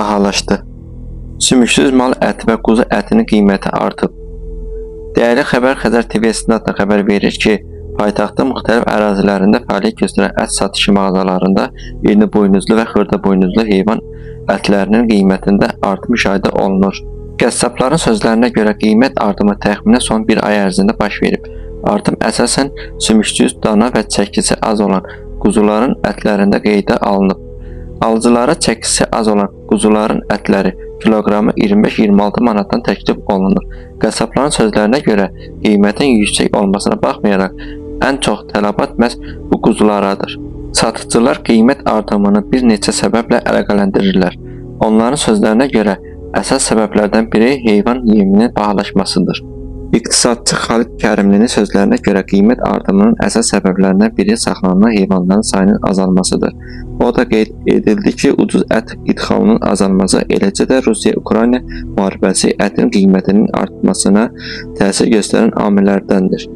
bahalaşdı. Sümüksüz mal əti və quzu ətinin qiyməti artıb. Dəyərli Xəbər Xəzər TV istinadla xəbər verir ki, paytaxtın müxtəlif ərazilərində fəaliyyət göstərən ət satışı mağazalarında iri buynuzlu və xırda buynuzlu heyvan ətlərinin qiymətində artım müşahidə olunur. Qəssabların sözlərinə görə qiymət artımı təxminən son bir ay ərzində baş verib. Artım əsasən sümüksüz, dana və çəkisi az olan quzuların ətlərində qeydə alınıb. Alıcılara çəkisi az olan quzuların ətləri kiloqramı 25-26 manatdan təklif olunur. Qəssabların sözlərinə görə qiymətin yüksək olmasına baxmayaraq ən çox tələbat məhz bu quzularadadır. Satıcılar qiymət artımını bir neçə səbəblə əlaqələndirirlər. Onların sözlərinə görə əsas səbəblərdən biri heyvan yeminin bahalaşmasıdır. İqtisadçı Xalid Kərimlinin sözlərinə görə qiymət artımının əsas səbəblərindən biri saxlanılan heyvanların sayının azalmasıdır. O da qeyd edildi ki, ucuz ət idxalının azalması, eləcə də Rusiya-Ukrayna müharibəsi ətin qiymətinin artmasına təsir göstərən amillərdəndir.